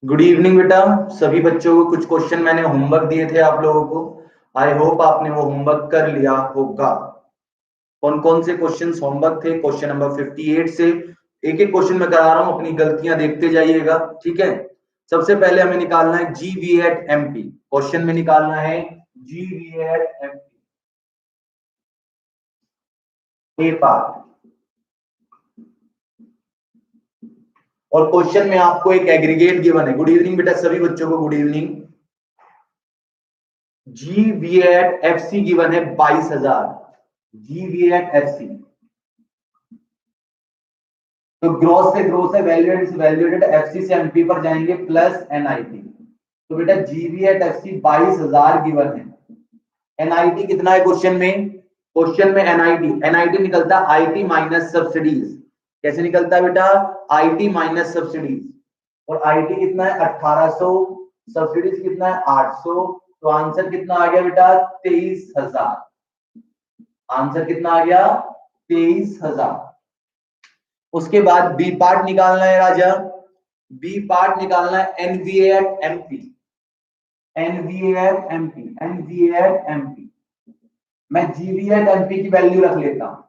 Good evening बेटा। सभी बच्चों को कुछ क्वेश्चन मैंने होमवर्क दिए थे आप लोगों को। आई होप आपने वो होमवर्क कर लिया होगा। कौन कौन से क्वेश्चंस होमवर्क थे? क्वेश्चन नंबर 58 से एक एक क्वेश्चन मैं करा रहा हूं, अपनी गलतियां देखते जाइएगा, ठीक है। सबसे पहले हमें निकालना है जीवी एट एमपी। क्वेश्चन में निकालना है जीवी एट एमपी ए पार्ट। और क्वेश्चन में आपको एक एग्रीगेट गिवन है। गुड इवनिंग बेटा सभी बच्चों को, गुड इवनिंग। जी एट एफ सी गिवन है 22,000। जी एट एफ सी तो ग्रोस से ग्रोस है, वैल्यूएटेड से वैल्यूएटेड, एफसी से एमपी पर जाएंगे प्लस एनआईटी। तो बेटा जीवी एट एफसी 22,000 गिवन है। एनआईटी कितना है क्वेश्चन में? क्वेश्चन में एनआईटी एनआईटी निकलता है आईटी माइनस सब्सिडीज। कैसे निकलता है बेटा? IT minus subsidies. और आईटी कितना है? 1800। सब्सिडीज कितना है? 800। तो आंसर कितना आ गया बेटा? 23,000। आंसर कितना आ गया? 23,000। उसके बाद बी पार्ट निकालना है राजा। बी पार्ट निकालना है NVA at MP. NVA at MP, NVA at MP. मैं जीवी एट एमपी की वैल्यू रख लेता हूं।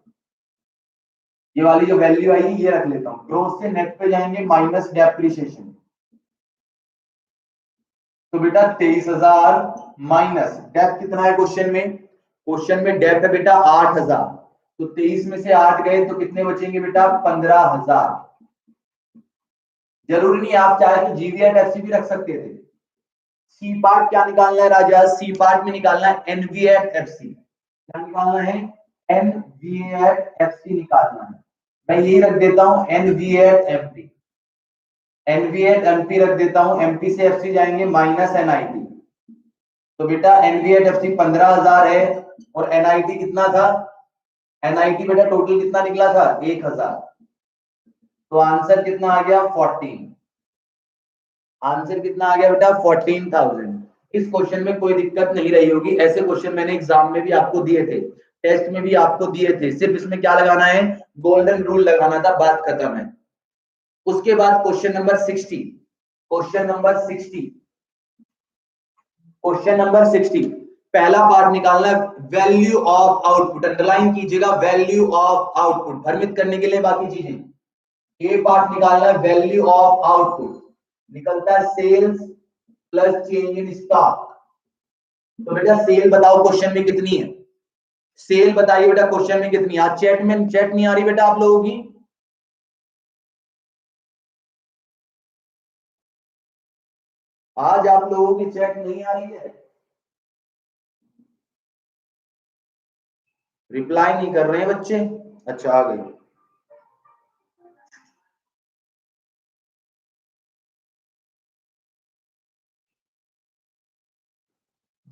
ये वाली जो वैल्यू आई ये रख लेता हूं। ग्रोस से नेट पे जाएंगे माइनस डेप्रिसिएशन। तो बेटा 23,000 माइनस डेप कितना है क्वेश्चन में? क्वेश्चन में डेप है बेटा 8,000। तो 23 में से 8 गए तो कितने बचेंगे बेटा? 15,000। जरूरी नहीं आप चाहे तो जीवी एट एफसी भी रख सकते थे। सी पार्ट क्या निकालना है राजा? सी पार्ट में निकालना है एनवी एट एफसी। क्या निकालना है? एनवी एट एफसी निकालना है। मैं यही रख देता हूं NV at MP. NV at MP रख देता हूं। एमपी से एफसी जाएंगे माइनस एनआईटी। तो बेटा एनवी एट एफसी 15,000 है और एनआईटी कितना था? एनआईटी बेटा टोटल कितना निकला था? 1,000। तो आंसर कितना आ गया? 14। आंसर कितना आ गया बेटा? 14,000। इस क्वेश्चन में कोई दिक्कत नहीं रही होगी। ऐसे क्वेश्चन मैंने एग्जाम में भी आपको दिए थे, टेस्ट में भी आपको दिए थे। सिर्फ इसमें क्या लगाना है? गोल्डन रूल लगाना था, बात खत्म है। उसके बाद question number 60। Question number 60। Question number 60 पहला पार्ट निकालना है वैल्यू ऑफ आउटपुट। अंडरलाइन कीजिएगा वैल्यू ऑफ आउटपुट, भ्रमित करने के लिए बाकी चीजें। ये पार्ट निकालना है वैल्यू ऑफ आउटपुट। निकलता है sales plus change in stock. तो बेटा सेल बताओ क्वेश्चन में कितनी है? सेल बताइए बेटा क्वेश्चन में कितनी? आज चैट में चैट नहीं आ रही बेटा आप लोगों की? आज आप लोगों की चैट नहीं आ रही है, रिप्लाई नहीं कर रहे हैं बच्चे। अच्छा आ गई।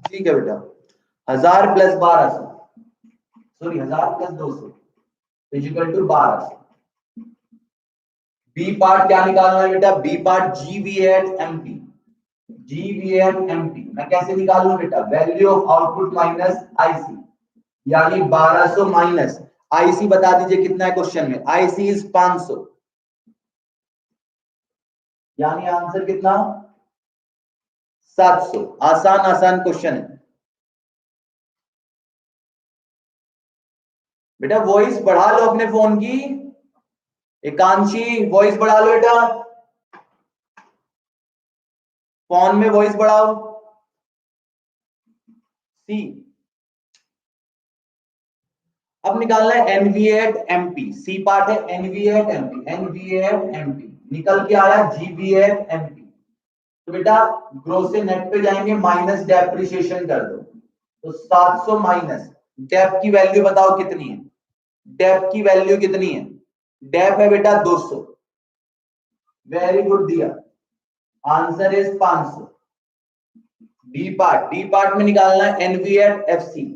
ठीक है बेटा। 1000 प्लस 1200, सॉरी 1000 प्लस 200 इजिकल टू 1200। बी पार्ट क्या निकालना है बेटा? B part GV at MP. GV at MP मैं कैसे निकाल लू बेटा? Value of output minus IC, यानी 1200 माइनस आईसी। बता दीजिए कितना है क्वेश्चन में? आईसी इज 500, यानी आंसर कितना? 700। आसान आसान क्वेश्चन है बेटा। वॉइस बढ़ा लो अपने फोन की। एकांशी वॉइस बढ़ा लो बेटा, फोन में वॉइस बढ़ाओ। सी अब निकालना है एनवीएट एमपी। सी पार्ट है एनवीएट एमपी। एनवीएट एमपी निकल के आया जीवीएट एमपी। तो बेटा ग्रोस से नेट पे जाएंगे माइनस डेप्रिसिएशन कर दो। तो 700 माइनस डेप की वैल्यू बताओ कितनी है? डेप की वैल्यू कितनी है? डेप है बेटा 200। वेरी गुड दिया। Answer is 500। डी पार्ट में निकालना है एनवीएट एफसी।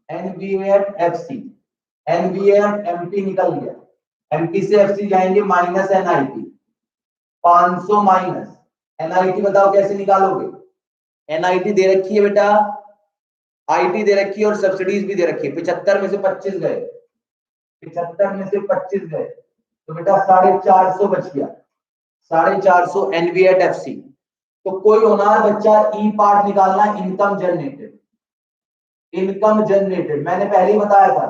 एनवीएट एफसी, एनवीएट एमपी निकल गया। एमपी से एफसी जाएंगे माइनस एनआईटी। 500 माइनस एनआईटी बताओ कैसे निकालोगे? एनआईटी दे रखी है बेटा, आईटी दे रखी है और सब्सिडीज भी दे रखी है। 75 में से 25 गए, 75 में से 25 गए तो बेटा 450 बच गया। 450 एनवी एट एफसी। तो कोई होनहार बच्चा ई पार्ट निकालना, इनकम जनरेटेड। इनकम जनरेटेड मैंने पहले ही बताया था,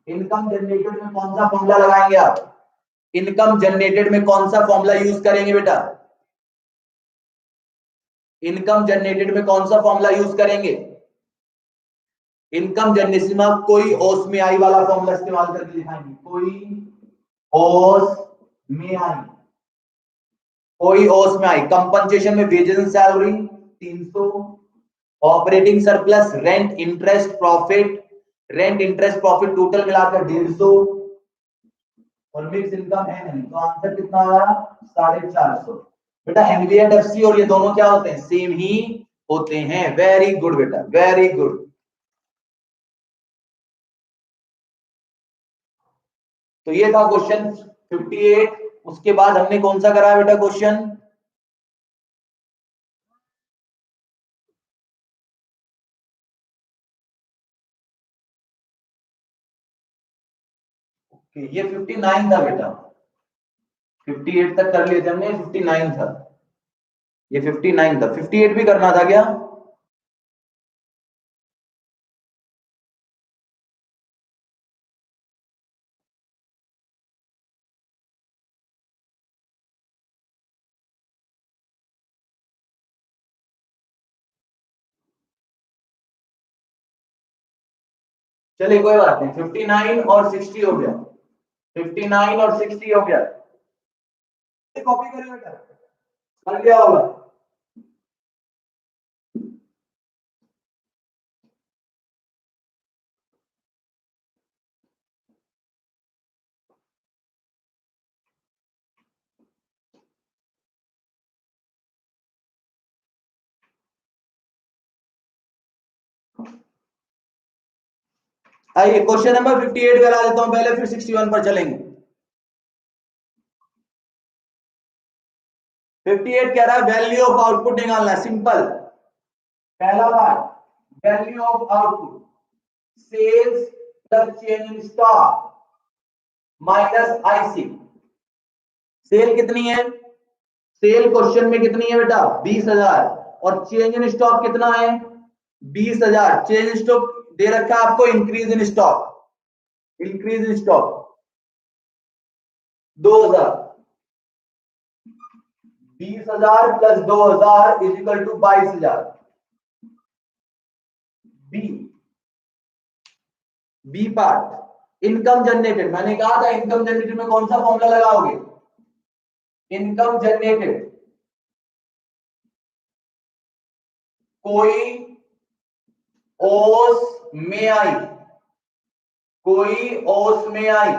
इनकम जनरेटेड में कौन सा फॉर्मूला लगाएंगे आप? इनकम जनरेटेड में कौन सा फॉर्मूला यूज करेंगे बेटा? इनकम जनरेटेड में कौन सा फॉर्मूला यूज करेंगे? इनकम जनरेशन में कोई ओस में आई वाला फॉर्मूला इस्तेमाल करके दिखाएंगे। कोई ओस में आई कंपनसेशन में wages and salary 300, operating surplus rent interest profit, rent interest profit total मिलाकर 150 और मिक्स इनकम है नहीं, तो आंसर कितना आया? 450। बेटा एनवीएफसी और ये दोनों क्या होते हैं? सेम ही होते हैं। वेरी गुड बेटा, वेरी गुड। तो ये था क्वेश्चन 58। उसके बाद हमने कौन सा करा बेटा क्वेश्चन? ये 59 था बेटा, 58 तक कर लिए थे हमने, 59 था, ये 59 था। 58 भी करना था क्या? चलिए कोई बात नहीं, 59 और 60 हो गया, 59 और 60 हो गया। कॉपी करिए बेटा, कर लिया होगा। आइए क्वेश्चन नंबर 58 करा देता हूं पहले, फिर 61 पर चलेंगे। 58 कह रहा है वैल्यू ऑफ आउटपुट निकालना है, सिंपल। पहला part value of output, sales plus change in stock minus IC. Sale कितनी है? सेल क्वेश्चन में कितनी है बेटा? 20,000। और चेंज इन स्टॉक कितना है? 20,000। चेंज इन स्टॉक दे रखा है आपको, increase in stock, increase in stock 2000। 20,000 plus 2000 is equal to 22,000। B part income generated, मैंने कहा था इनकम जनरेटेड में कौन सा फॉर्मूला लगाओगे? इनकम जनरेटेड कोई ओस में आई, कोई ओस में आई,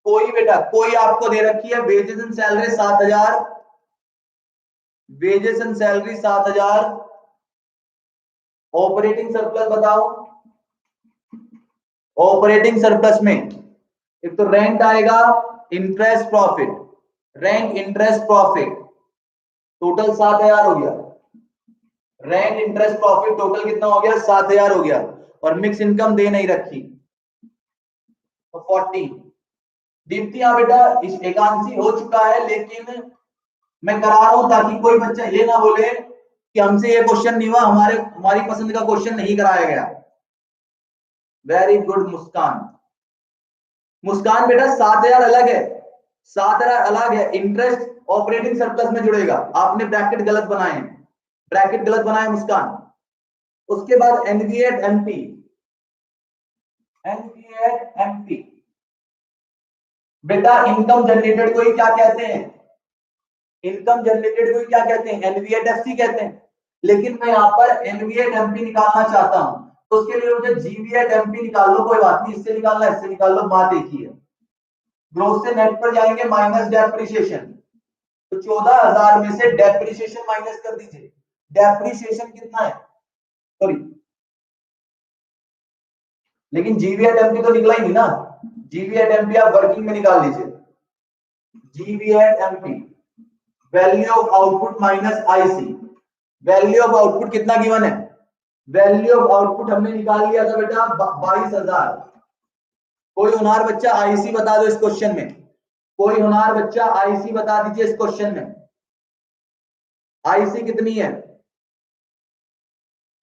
कोई बेटा कोई आपको दे रखी है wages and salary 7,000, wages and salary 7,000, operating surplus बताओ। ऑपरेटिंग सरप्लस में एक तो रेंट आएगा, interest profit, rent interest profit total 7,000 हो गया। रेंट इंटरेस्ट प्रॉफिट टोटल कितना हो गया? 7,000 हो गया। और मिक्स इनकम दे नहीं रखी तो 40। दीप्ति हाँ बेटा, इस एकांशी हो चुका है, लेकिन मैं करा रहा हूं ताकि कोई बच्चा ये ना बोले कि हमसे ये क्वेश्चन नहीं हुआ, हमारी पसंद का क्वेश्चन नहीं कराया गया। वेरी गुड मुस्कान। मुस्कान बेटा 7,000 अलग है, 7,000 अलग है, इंटरेस्ट ऑपरेटिंग सरप्लस में जुड़ेगा। आपने ब्रैकेट गलत बनाए, ब्रैकेट गलत बनाए मुस्कान। उसके बाद एनवीएट एमपी, एनवीएट एमपी बेटा इनकम जनरेटेड को ही क्या कहते हैं? इनकम जनरेटेड को ही क्या कहते हैं? एनवीएट-एफसी कहते हैं। लेकिन मैं यहां पर एनवीएट-एमपी निकालना चाहता हूं, तो उसके लिए मुझे जीवीएट-एमपी निकाल लो, कोई बात नहीं, इससे निकालना इससे निकाल लो, बात एक ही है। ग्रोथ से नेट पर जाएंगे माइनस डेप्रिसिएशन, तो 14,000 में से डेप्रिसिएशन माइनस कर दीजिए। डेप्रिसिएशन कितना है? सॉरी, लेकिन जीवीएट-एमपी तो निकला ही नहीं ना। जीवीएट-एमपी आप वर्किंग में निकाल लीजिए। GVA at MP value of output minus IC. Value of output कितना गिवन है? वैल्यू ऑफ आउटपुट हमने निकाल लिया था बेटा 22,000। कोई होनहार बच्चा आईसी बता दो इस क्वेश्चन में, कोई होनहार बच्चा आईसी बता दीजिए इस क्वेश्चन में, आईसी कितनी है?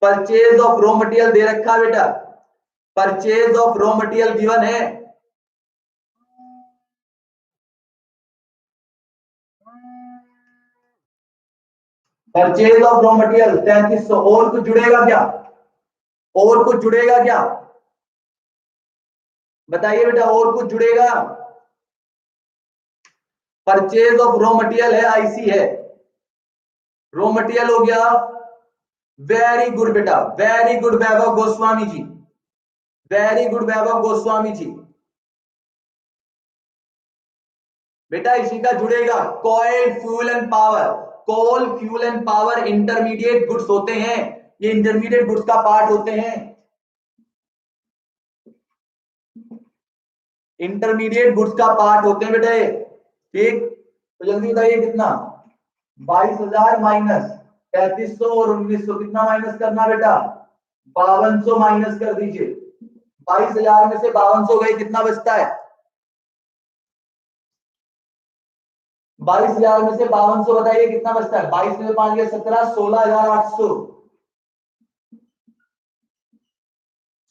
परचेज ऑफ रॉ मटेरियल दे रखा है बेटा, purchase of raw material given है, परचेज ऑफ रॉ मटेरियल 3300। और कुछ जुड़ेगा क्या? और कुछ जुड़ेगा क्या? बताइए बेटा, और कुछ जुड़ेगा? परचेज ऑफ रॉ मटेरियल है, आईसी है, रॉ मटेरियल हो गया। वेरी गुड बेटा, very good Vaibhav Goswami ji, very good Vaibhav Goswami ji. बेटा इसी का जुड़ेगा coal fuel and power, coal fuel and power intermediate goods होते हैं, ये इंटरमीडिएट गुड्स का पार्ट होते हैं, इंटरमीडिएट गुड्स का पार्ट होते हैं बेटे। ठीक, तो जल्दी बताइए कितना? 22,000 माइनस 3300 और 1900, कितना माइनस करना बेटा? 5200 माइनस कर दीजिए। 22,000 में से 5200 गए, कितना बचता है? 22,000 में से 5200 बताइए कितना बचता है? 22 में 5 गया 17, 16,800,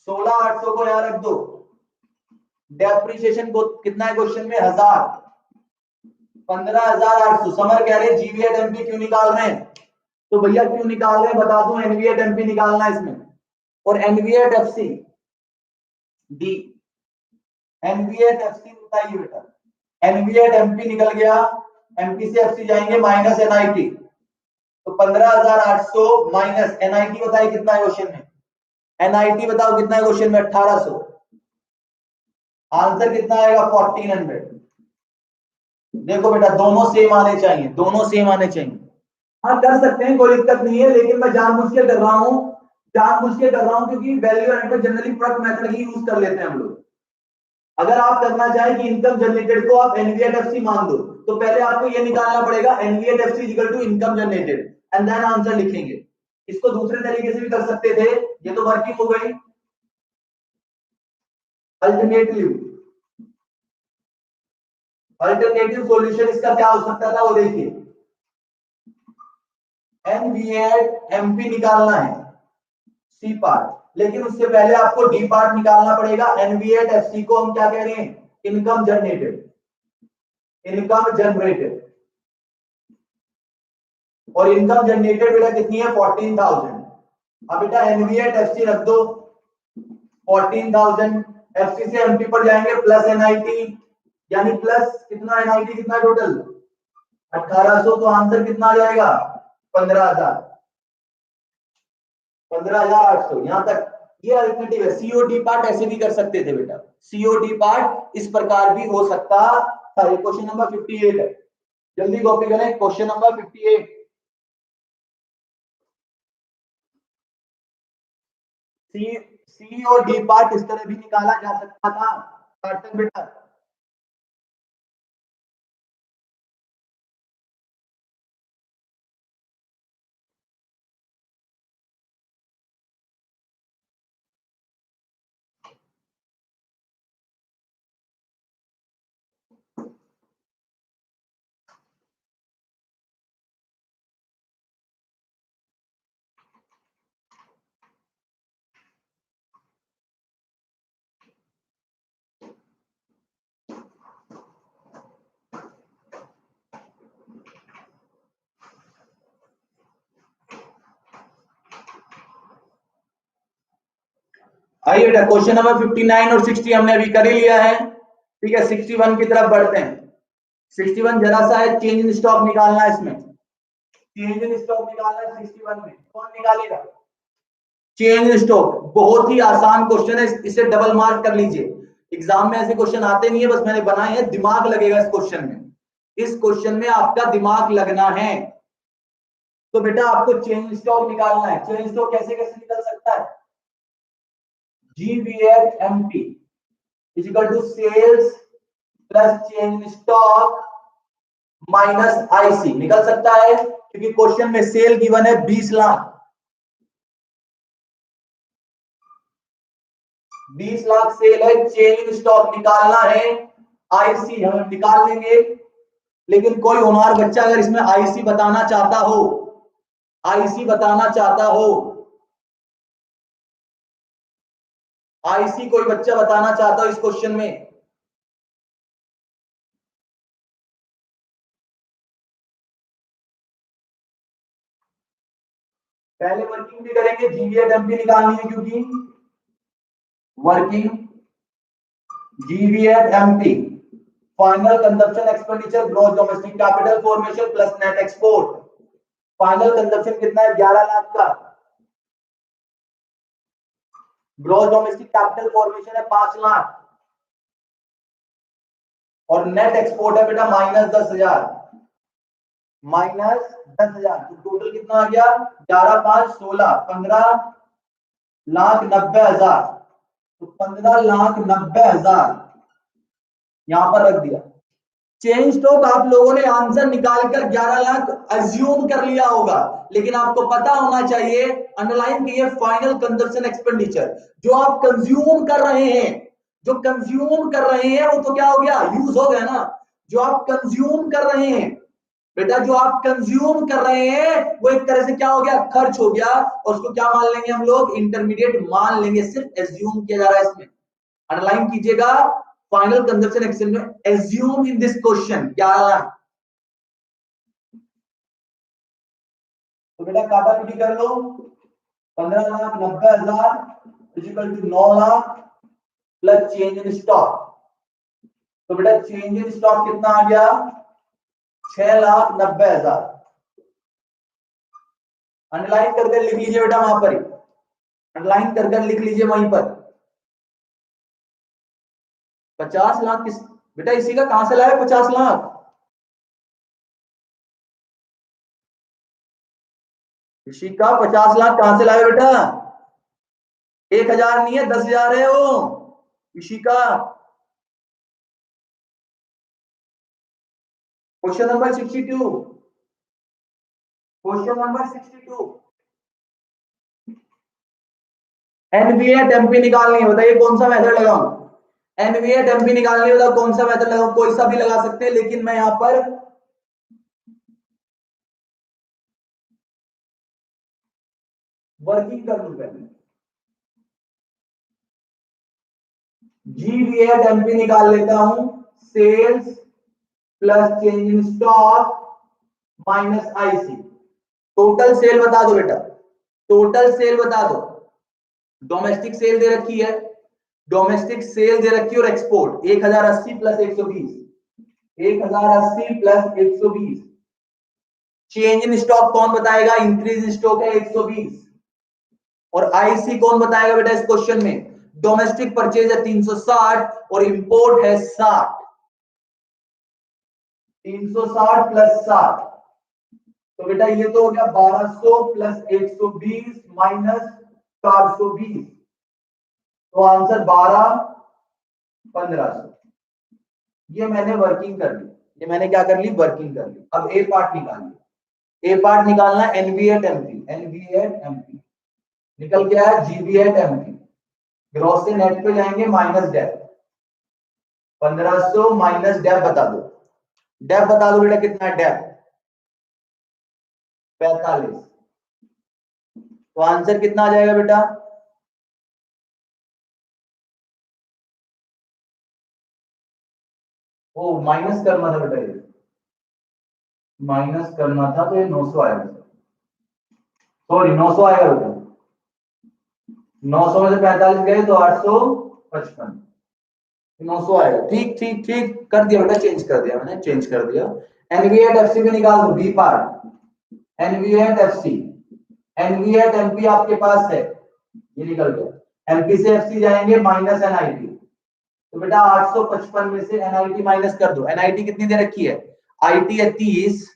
16,800 को यहाँ रख दो। डेप्रिसिएशन को कितना है क्वेश्चन में? 1000, 15,800। समर कह रहे जीवीएट एमपी क्यों निकाल रहे हैं? तो भैया क्यों निकाल रहे हैं बता दूं, एनवीएट एमपी निकालना है इसमें, और एनवीएट एफसी डी, एनवीएट एफसी बताइए बेटा, एनवीएट एमपी निकल गया, एमपी से एफसी जाएंगे माइनस एनआईटी, तो 15,800 माइनस एनआईटी बताइए कितना है क्वेश्चन में? एनआईटी बताओ कितना है क्वेश्चन में? 1800। आंसर कितना आएगा? 1400। देखो बेटा दोनों सेम आने चाहिए, दोनों सेम आने चाहिए। हाँ कर सकते हैं, कोई दिक्कत नहीं है, लेकिन मैं जानबूझ के कर रहा हूँ, जानबूझ के कर रहा हूँ क्योंकि value added generally product method ही यूज कर लेते हैं हम लोग। अगर आप करना चाहें कि इनकम जनरेटेड को आप एनवीएफसी मान दो, तो पहले आपको ये निकालना पड़ेगा NVFC equal to income generated, and then answer लिखेंगे। इसको दूसरे तरीके से भी कर सकते थे, ये तो वर्किंग हो गई। अल्टरनेटिव सॉल्यूशन इसका क्या हो सकता था, वो देखिए। एनवीएट एमपी निकालना है सी पार्ट, लेकिन उससे पहले आपको डी पार्ट निकालना पड़ेगा। एनवीएट एफसी को हम क्या कह रहे हैं? इनकम जनरेटेड, इनकम जनरेटेड, और इनकम जनरेटेड बेटा कितनी है? 14,000। अब बेटा एनवीएट एफसी रख दो 14,000, एफसी से एमपी पर जाएंगे प्लस एनआईटी, यानी प्लस कितना? एनआईटी कितना टोटल? 1800, तो आंसर कितना आ जाएगा? 15,000, 15,800। यहां तक ये अल्टरनेटिव है। सीओडी पार्ट ऐसे भी कर सकते थे बेटा, सीओडी पार्ट इस प्रकार भी हो सकता था। ये क्वेश्चन नंबर 58 है, जल्दी कॉपी करें क्वेश्चन नंबर 58। सी और डी पार्ट इस तरह भी निकाला जा सकता था कार्टन बेटा। आइए बेटा क्वेश्चन नंबर 59 और 60 हमने अभी कर ही लिया है, ठीक है। 61 की तरफ बढ़ते हैं। 61 जरा सा है, चेंज इन स्टॉक निकालना है इसमें, चेंज इन स्टॉक निकालना है 61 में। कौन निकालेगा चेंज इन स्टॉक? बहुत ही आसान क्वेश्चन है, इसे डबल मार्क कर लीजिए। एग्जाम में ऐसे क्वेश्चन आते नहीं है, बस मैंने बनाए हैं, दिमाग लगेगा इस क्वेश्चन में, इस क्वेश्चन में आपका दिमाग लगना है। तो बेटा आपको चेंज स्टॉक निकालना है। चेंज स्टॉक कैसे कैसे निकल सकता है? GVF MP is equal to sales plus change stock minus IC निकल सकता है, क्योंकि क्वेश्चन में सेल गिवन है 20 लाख। 20 लाख सेल है, चेंज इन स्टॉक निकालना है, आईसी हम निकाल लेंगे। लेकिन कोई होनहार बच्चा अगर इसमें आईसी बताना चाहता हो, आईसी बताना चाहता हो, आईसी कोई बच्चा बताना चाहता हो इस क्वेश्चन में, पहले वर्किंग भी करेंगे, जीवीएट एमपी निकालनी है क्योंकि working GVA at MP final consumption expenditure gross domestic capital formation plus net export. Final consumption कितना है? 11 लाख का। ग्रॉस डोमेस्टिक कैपिटल फॉर्मेशन है 5 लाख और नेट एक्सपोर्ट है बेटा -10,000, -10,000। तो टोटल कितना आ गया? 11 5 16, 15,90,000। तो 15,90,000 यहां पर रख दिया। चेंज स्टॉक आप लोगों ने आंसर निकालकर 11 लाख अज्यूम कर लिया होगा, लेकिन आपको पता होना चाहिए, अंडरलाइन कीजिए, फाइनल कंजप्शन एक्सपेंडिचर जो आप कंज्यूम कर रहे हैं, जो कंज्यूम कर रहे हैं वो तो क्या हो गया? यूज हो गया ना। जो आप कंज्यूम कर रहे हैं बेटा, जो आप कंज्यूम कर रहे हैं वो एक तरह से क्या हो गया? खर्च हो गया, और उसको क्या मान लेंगे हम लोग? इंटरमीडिएट मान लेंगे। सिर्फ एज्यूम किया जा रहा है इसमें, अंडरलाइन कीजिएगा। Final consumption expenditure assume in this question 11 lakh. तो बेटा काटा पीटी कर लो, 15,90,000 equal to 9 lakh plus change in stock. तो बेटा चेंज इन स्टॉक कितना आ गया? 6,90,000। अंडरलाइन करके लिख लीजिए बेटा, वहां पर अंडरलाइन करके लिख लीजिए वहीं पर। 50 लाख किस बेटा? इसी का कहां से लाया 50 लाख? इसी का 50 लाख कहां से लाया बेटा? 1,000 नहीं है, 10,000 है वो इसी का। Question number 62, question number 62, NVA at MP निकालनी है। बताइए कौन सा मेथड लगाऊं? एनवीए टेम्पी निकालनी है, बताओ कौन सा मेथड लगाऊं? कोई सा भी लगा सकते हैं, लेकिन मैं यहां पर वर्किंग कर लूं पहले। जीवीए टेम्पी निकाल लेता हूं, sales plus change in stock minus IC. Total sale बता दो बेटा, टोटल सेल बता दो। डोमेस्टिक सेल दे रखी है, डोमेस्टिक सेल दे रखी है, और export 1080 plus 120, 1080 plus 120। Change in stock कौन बताएगा? इंक्रीज इन स्टॉक है 120। और आईसी कौन बताएगा बेटा इस क्वेश्चन में? डोमेस्टिक परचेज है 360 और इंपोर्ट है 60। 360 प्लस 60, तो बेटा ये तो हो गया 1200 प्लस 120 माइनस 420। तो आंसर 12,1500। ये मैंने वर्किंग कर ली, ये मैंने क्या कर ली? वर्किंग कर ली। अब ए पार्ट निकालिए। ए पार्ट निकालना एनवीएट एमपी, एनवीएट एमपी निकल गया है जीवीएट एमपी। ग्रॉस से नेट पे जाएंगे, माइनस डेप 1500 माइनस डेप बता दो। डेप बता दो बेटा कितना है? डेप 45। तो आंसर कितना आ जाएगा बेटा? ओ माइनस करना था बेटा, ये माइनस करना था, तो ये 900 आएगा। सॉरी 900 आएगा बेटा। 900 में से 45 गए तो 855, 900 आएगा। ठीक ठीक ठीक कर दिया बेटा, चेंज कर दिया मैंने, चेंज कर दिया। एनवीएट एफसी भी निकाल दो, बी पार्ट। एनवीएट एफसी, एनवीएट एमपी आपके पास है, ये निकल गया। एमपी से एफसी जाएंगे, माइनस एनआईटी। तो बेटा 855 में से एनआईटी माइनस कर दो। एनआईटी कितनी दे रखी है? आईटी है 30,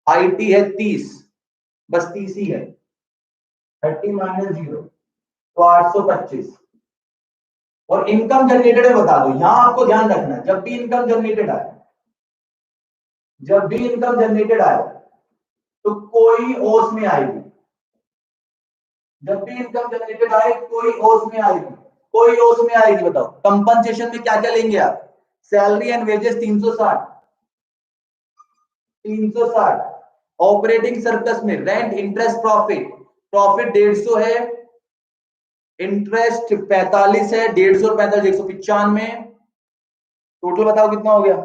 आईटी है 30, बस 30 ही है। 30 माइनस 0 तो 825। और इनकम जनरेटेड है बता दो। यहां आपको ध्यान रखना है, जब भी इनकम जनरेटेड आए, जब भी इनकम जनरेटेड आए तो कोई ओस में आएगी। जब भी इनकम जनरेटेड आए कोई ओस में आएगी। कोई ओस में आएगी, बताओ। कंपनसेशन में क्या क्या लेंगे आप? Salary and wages 360, 360। Operating surplus में रेंट, इंटरेस्ट, प्रॉफिट, प्रॉफिट 150 है, इंटरेस्ट 45 है, 150 और 45 195, टोटल बताओ कितना हो गया?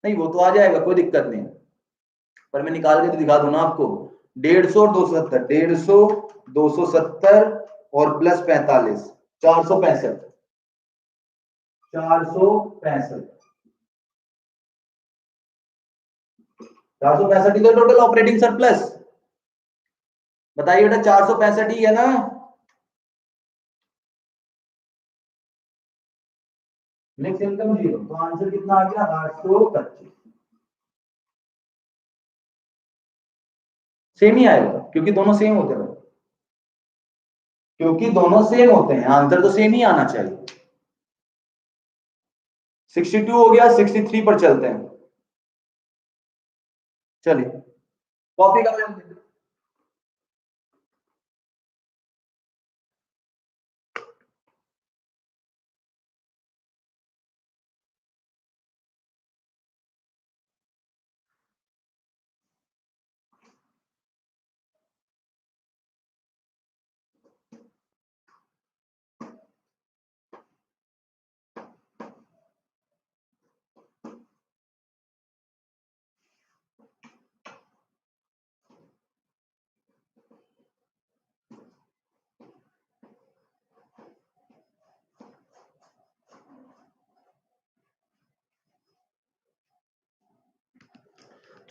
नहीं वो तो आ जाएगा, कोई दिक्कत नहीं, पर मैं निकाल के तो दिखा दूं ना आपको। 150 और 270, 150 270 और प्लस 45, 465, 465, 465 ही तो टोटल ऑपरेटिंग सरप्लस। बताइए बेटा, 465 ही है ना? नेक्स्ट इनकम 0, तो आंसर कितना आ गया? 825। सेम ही आएगा क्योंकि दोनों सेम होते हैं, क्योंकि दोनों सेम होते हैं, आंसर तो सेम ही आना चाहिए। 62 हो गया, 63 पर चलते हैं। चलिए कॉपी कर लेते हैं।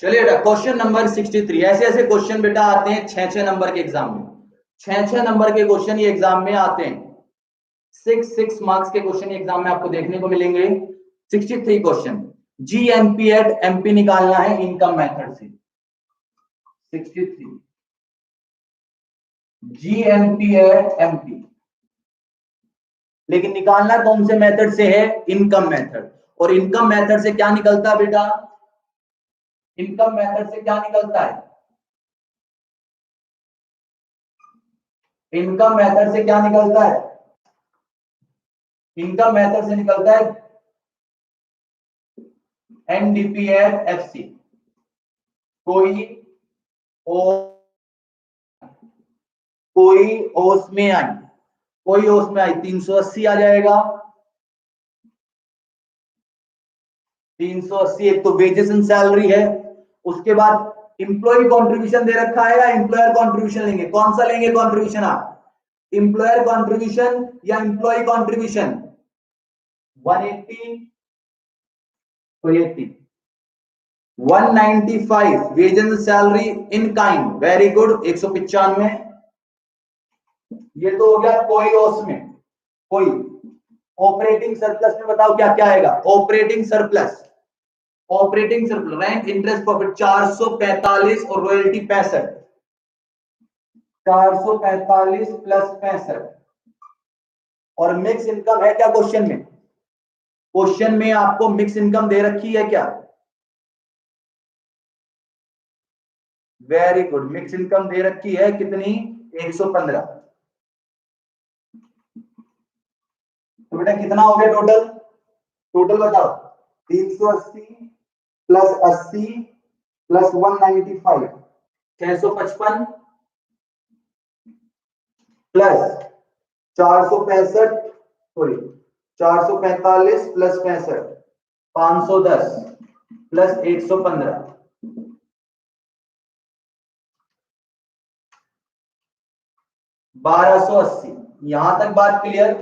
चलिए बेटा, क्वेश्चन नंबर 63। ऐसे ऐसे क्वेश्चन बेटा आते हैं 6-6 नंबर के एग्जाम में, 6-6 नंबर के क्वेश्चन ये एग्जाम में आते हैं। 6-6 मार्क्स के क्वेश्चन एग्जाम में आपको देखने को मिलेंगे। 63 क्वेश्चन, जीएनपी एट एमपी निकालना है इनकम मेथड से। 63 जीएनपी एट एमपी, लेकिन निकालना कौन से मेथड से है? Income method. और इनकम मेथड से क्या निकलता है बेटा? इनकम मेथड से क्या निकलता है? इनकम मेथड से क्या निकलता है? इनकम मेथड से निकलता है एनडीपी एट एफसी। कोई ओ कोई ओस में आई, कोई ओस में आई 380 आ जाएगा। 380 एक तो वेजेस एंड सैलरी है। उसके बाद इंप्लॉय कंट्रीब्यूशन दे रखा है या एम्प्लॉयर कंट्रीब्यूशन लेंगे? कौन सा लेंगे कंट्रीब्यूशन आप? एम्प्लॉयर कंट्रीब्यूशन या एम्प्लॉय कंट्रीब्यूशन? 180 तो 80, 195 wage and salary in kind, very good, 195। ये तो हो गया कोई ओस में। कोई ऑपरेटिंग सरप्लस में बताओ क्या क्या आएगा? Operating surplus, operating surplus rent, interest, profit 445 और रॉयल्टी 65, 445 प्लस 65। और मिक्स इनकम है क्या क्वेश्चन में? क्वेश्चन में आपको मिक्स इनकम दे रखी है क्या? वेरी गुड, मिक्स इनकम दे रखी है कितनी? 115। तो बेटा कितना हो गया टोटल? टोटल बताओ। 380 plus 80 plus 195, 655 plus 465, sorry 445 plus 65, 510 plus 115, 1280। यहां तक बात क्लियर?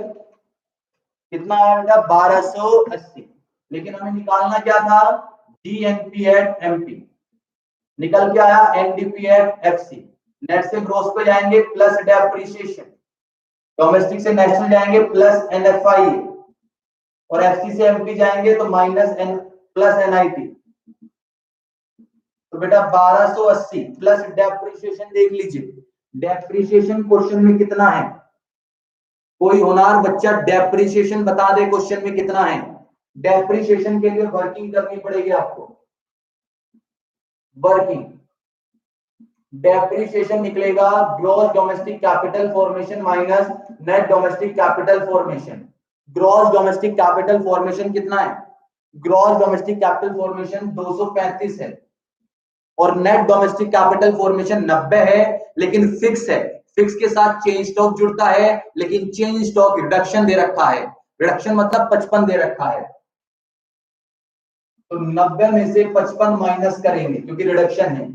कितना आया बेटा? 1280। लेकिन हमें निकालना क्या था? GNP at MP. निकल के आया एनडीपी एट एफसी। नेट से ग्रोस पे जाएंगे प्लस डेप्रिसिएशन, डोमेस्टिक से नेशनल जाएंगे प्लस एनएफआई, और एफसी से एमपी जाएंगे तो माइनस एन प्लस एनआईटी। तो बेटा 1280 प्लस डेप्रिसिएशन देख लीजिए, डेप्रिसिएशन क्वेश्चन में कितना है? कोई होनहार बच्चा डेप्रिसिएशन बता दे क्वेश्चन में कितना है? डेप्रिसिएशन के लिए वर्किंग करनी पड़ेगी आपको, वर्किंग। डेप्रिसिएशन निकलेगा gross domestic capital formation minus net domestic capital formation. Gross domestic capital formation कितना है? ग्रॉस डोमेस्टिक कैपिटल फॉर्मेशन 235 है और नेट डोमेस्टिक कैपिटल फॉर्मेशन 90 है, लेकिन फिक्स है। फिक्स के साथ चेंज स्टॉक जुड़ता है, लेकिन चेंज स्टॉक रिडक्शन दे रखा है। रिडक्शन मतलब 55 दे रखा है, तो 90 में से 55 माइनस करेंगे क्योंकि रिडक्शन है।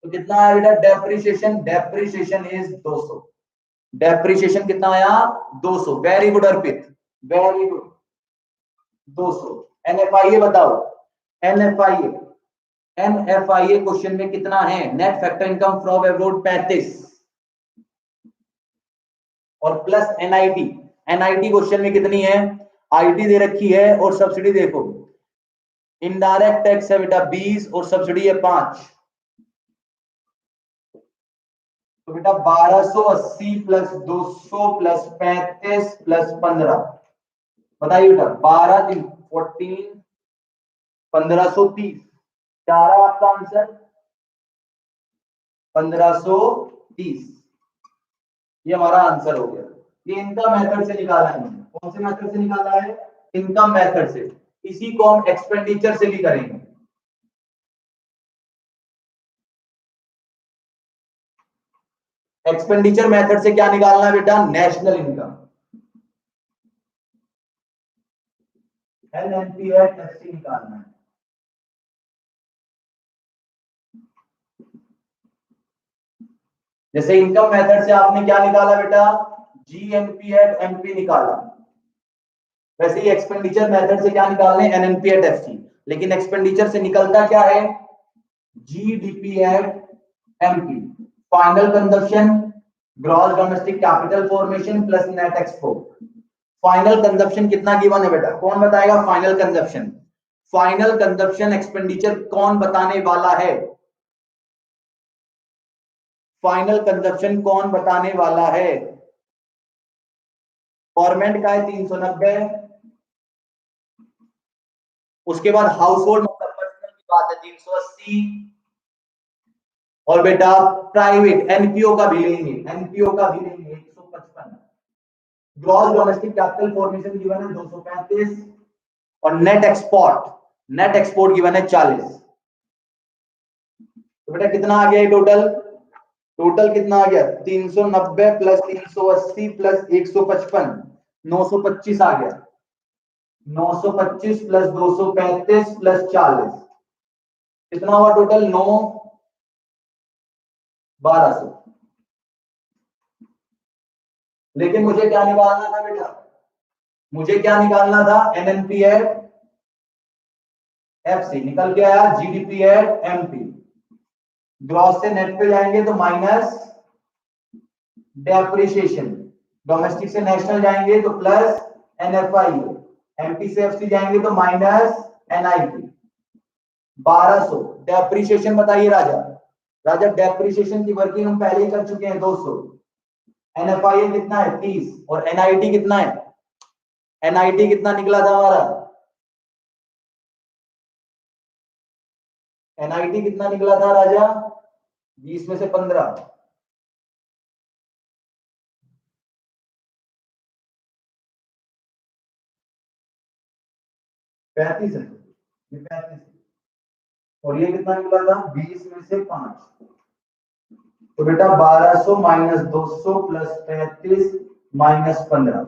तो कितना आया बेटा डेप्रिसिएशन? Depreciation is 200। डेप्रिसिएशन कितना आया? 200। वेरी गुड अर्पित, वेरी गुड। 200। एनएफआईए बताओ, एनएफआईए। एनएफआईए क्वेश्चन में कितना है? Net factor income from abroad 35 और प्लस एनआईटी। एनआईटी क्वेश्चन में कितनी है? आईटी दे रखी है और सब्सिडी देखो, इनडायरेक्ट टैक्स है बेटा 20 और सब्सिडी है 5, तो बेटा 1280 प्लस 200 प्लस 35 प्लस 15, बताइए बेटा 12 3 14 1530, क्या आ रहा है आपका आंसर? 1530। ये हमारा आंसर हो गया। ये इनकम मेथड से निकाला है हमने। कौन से मेथड से निकाला है? इनकम मेथड से। इसी को हम एक्सपेंडिचर से भी करेंगे। एक्सपेंडिचर मेथड से क्या निकालना है बेटा? नेशनल इनकम, एनएनपीएस निकालना है। जैसे इनकम मेथड से आपने क्या निकाला बेटा? जीएनपी एट एमपी निकाला, वैसे ही एक्सपेंडिचर मेथड से क्या निकालने? NNP at FC. लेकिन एक्सपेंडिचर से निकलता क्या है? GDP at MP, final consumption, gross domestic capital formation plus net export. Final consumption कितना गिवन है बेटा? कौन बताएगा final consumption? Final consumption expenditure कौन बताने वाला है? फाइनल कंजप्शन कौन बताने वाला है? गवर्नमेंट का है 390, उसके बाद हाउस होल्ड मतलब पर्सनल की बात है 380, और बेटा प्राइवेट एनपीओ का भी लेंगे, एनपीओ का भी लेंगे 155। Gross domestic capital formation given है 235 और नेट एक्सपोर्ट गिवन है 40। तो बेटा कितना आ गया टोटल? टोटल कितना आ गया? 390 प्लस 380 प्लस 155, 925 आ गया। 925 प्लस 235 प्लस 40, कितना हुआ टोटल? 9 1200। लेकिन मुझे क्या निकालना था बेटा? मुझे क्या निकालना था? एनएनपी एट एफसी निकल के आया, जीडीपी एट एमपी। ग्रॉस से नेट पे जाएंगे तो माइनस डेप्रिसिएशन, डोमेस्टिक से नेशनल जाएंगे तो प्लस एनएफआई, एमपी से एफसी जाएंगे तो माइनस एनआईटी। 1200 डेप्रिसिएशन बताइए राजा। राजा डेप्रिसिएशन की वर्किंग हम पहले ही कर चुके हैं 200। एनएफआई कितना है? 30 और एनआईटी कितना है? एनआईटी कितना निकला था हमारा? एनआईटी कितना निकला था राजा? 20 में से 15, 35 है। ये 35 है और ये कितना निकला था? 20 में से 5, तो बेटा 1200 माइनस 200 प्लस 35 माइनस 15,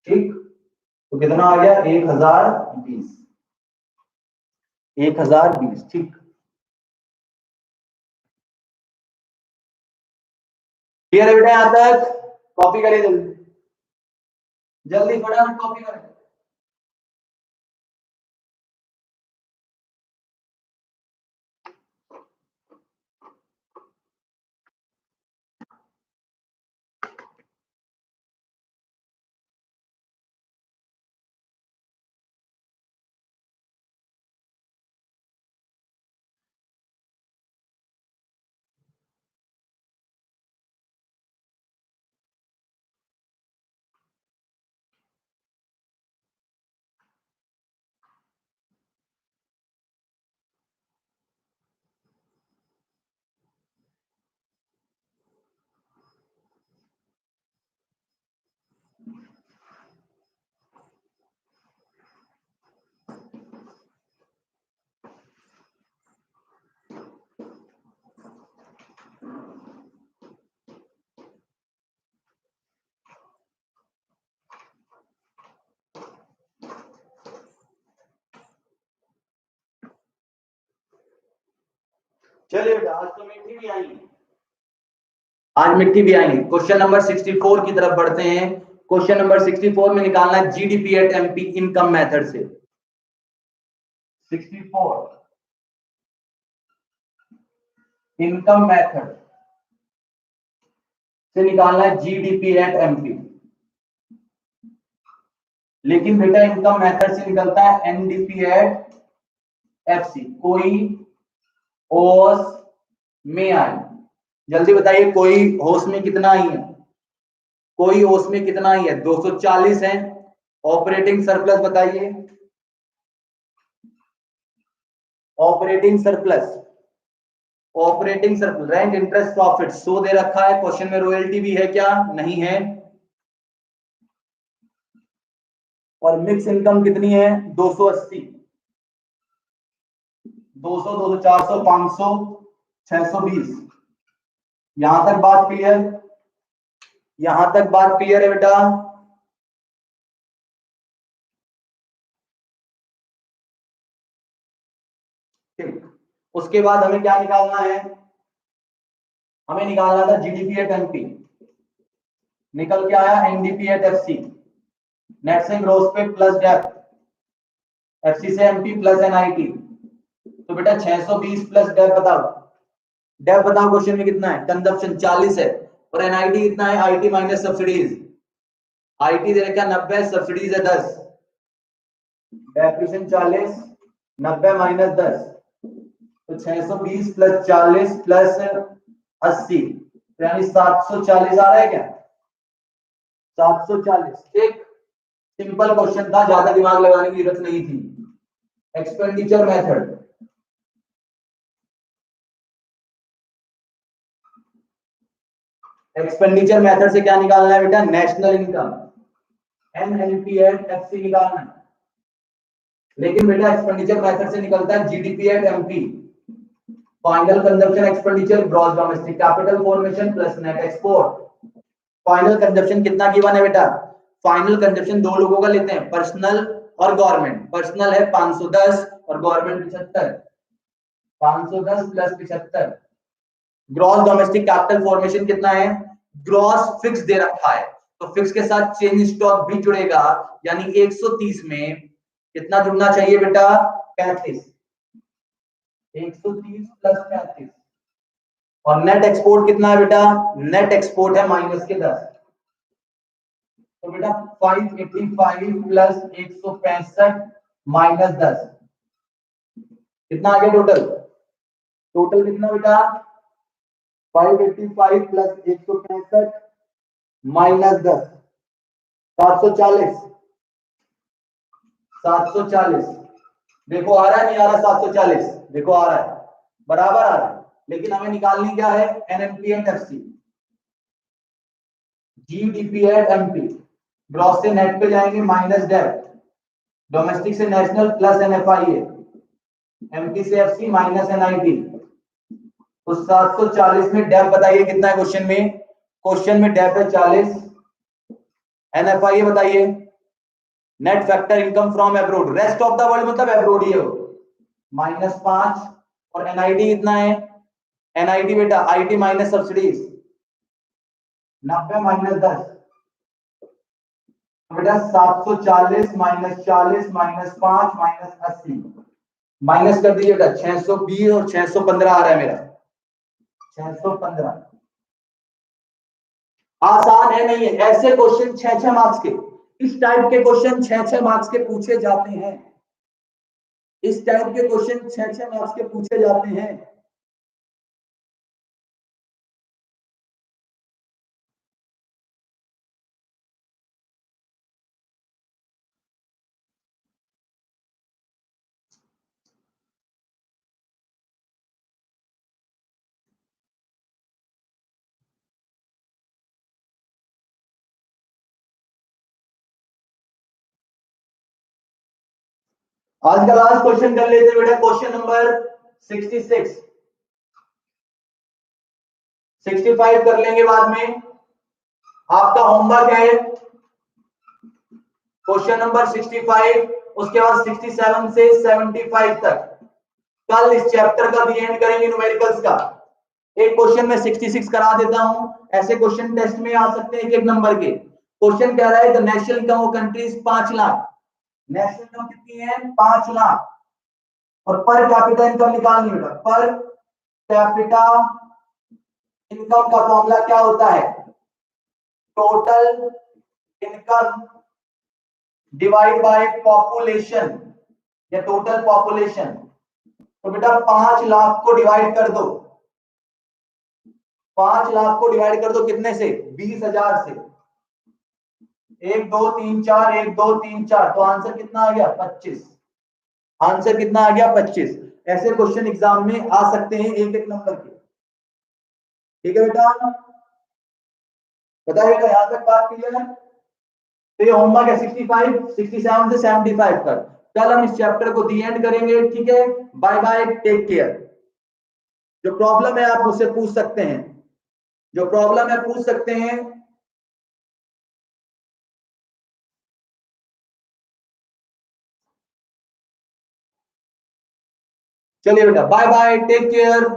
ठीक। तो कितना आ गया? 1020, 1020, ठीक। क्लियर है बेटा यहां तक? कॉपी करिए जल्दी, जल्दी फटाफट कॉपी करें। चलिए बेटा, आज तो मिट्टी भी आई, आज मिट्टी भी आई। क्वेश्चन नंबर 64 की तरफ बढ़ते हैं। क्वेश्चन नंबर 64 में निकालना है GDP at MP income method से। 64 इनकम मेथड से निकालना है जीडीपी एट एमपी। लेकिन बेटा इनकम मेथड से निकलता है एनडीपी एट एफसी। कोई ओस में आई, जल्दी बताइए, कोई होश में कितना आई है? कोई ओस में कितना आई है? 240 है। ऑपरेटिंग सरप्लस बताइए, operating surplus, operating surplus rent interest profit 100 दे रखा है। क्वेश्चन में रॉयल्टी भी है क्या? नहीं है। और मिक्स इनकम कितनी है? 280, 200, 200, 400, 500, 620। यहां तक बात क्लियर? यहां तक बात क्लियर है बेटा? ठीक, उसके बाद हमें क्या निकालना है? हमें निकालना था जीडीपी एट एमपी। निकल के आया एनडीपी एट एफसी। नेट से ग्रोस पे प्लस डेप्थ, एफसी से एमपी प्लस एनआईटी। तो बेटा 620 प्लस डेप्थ बताओ, डेप्थ बताओ क्वेश्चन में कितना है? कंजप्शन 40 है, और एनआईटी कितना है? IT minus subsidies. आईटी दे रखा 90, सब्सिडीज है 10। डेप्रिसिएशन 40, 90 माइनस 10, तो 620 प्लस 40 प्लस 80, तो यानी 740 आ रहा है क्या? 740। एक सिंपल क्वेश्चन था, ज्यादा दिमाग लगाने की जरूरत नहीं थी। एक्सपेंडिचर मेथड, एक्सपेंडिचर मेथड से क्या निकालना है बेटा? नेशनल इनकम, एनएनपीएट एफसी निकालना है। लेकिन बेटा एक्सपेंडिचर मेथड से निकलता है GDP at MP, final consumption expenditure gross domestic capital formation plus net export. Final consumption कितना गिवन है बेटा? फाइनल कंजप्शन दो लोगों का लेते हैं, पर्सनल और गवर्नमेंट। पर्सनल है 510 और government 75। 510 plus 75। Gross domestic capital formation कितना है? ग्रॉस फिक्स दे रखा है, तो फिक्स के साथ चेंज स्टॉक भी जुड़ेगा, यानी 130 में कितना जुड़ना चाहिए बेटा? 35। 130 प्लस 35। और नेट एक्सपोर्ट कितना है बेटा? नेट एक्सपोर्ट है माइनस के 10। तो बेटा 585 प्लस 165 माइनस 10 कितना आ गया टोटल? टोटल कितना बेटा? 585 प्लस 165 माइनस 10, 740। 740 देखो आ रहा है, नहीं आ रहा? 740 देखो आ रहा है, बराबर आ रहा है। लेकिन हमें निकालनी क्या है? NMP and FC. GDP at MP, gross से नेट पे जाएंगे माइनस डेब्ट, डोमेस्टिक से नेशनल प्लस एनएफआईए, एमपी से एफसी माइनस एनआईटी। तो 740 में डेब्ट बताइए कितना है क्वेश्चन में? क्वेश्चन में डेब्ट है 40। एनएफआईए बताइए, net factor income from abroad, rest of the world मतलब अब्रोड ही हो, -5। और एनआईटी कितना है? एनआईटी बेटा आईटी माइनस सब्सिडीज 90 माइनस 10, तो बेटा 740 माइनस 40 माइनस 5 माइनस 80, माइनस कर दीजिए बेटा। 620 और 615 आ रहा है मेरा, 615। आसान है नहीं है? ऐसे क्वेश्चन 6-6 मार्क्स के, इस टाइप के क्वेश्चन 6-6 मार्क्स के पूछे जाते हैं। इस टाइप के क्वेश्चन 6-6 मार्क्स के पूछे जाते हैं। आज का लास्ट क्वेश्चन कर लेते हैं बेटा, क्वेश्चन नंबर 66। 65 कर लेंगे बाद में। आपका होमवर्क है क्वेश्चन नंबर 65, उसके बाद 67 से 75 तक कल इस चैप्टर का दी एंड करेंगे न्यूमेरिकल्स का। एक क्वेश्चन में 66 करा देता हूं, ऐसे क्वेश्चन टेस्ट में आ सकते हैं एक एक नंबर के। क्वेश्चन कह रहा है the national income of countries 5 lakh, national income कितनी है 5 लाख, और पर कैपिटा इनकम निकालनी बेटा। पर कैपिटा इनकम का फॉर्मूला क्या होता है, total income divide by population या टोटल पॉपुलेशन। तो बेटा 5 लाख को डिवाइड कर दो, 5 लाख को डिवाइड कर दो कितने से, 20,000 से। 1 2 3 4, 1 2 3 4, तो आंसर कितना आ गया 25। आंसर कितना आ गया 25। ऐसे क्वेश्चन एग्जाम में आ सकते हैं एक एक नंबर के। ठीक है बेटा, बताइएगा यहां तक बात क्लियर है। तो ये होमवर्क है 65 67 से 75 तक। कल हम इस चैप्टर को दी एंड करेंगे। ठीक है, बाय बाय, टेक केयर। जो प्रॉब्लम है आप मुझसे पूछ सकते हैं, जो प्रॉब्लम है पूछ सकते हैं। चलिए बेटा, बाय बाय, टेक केयर।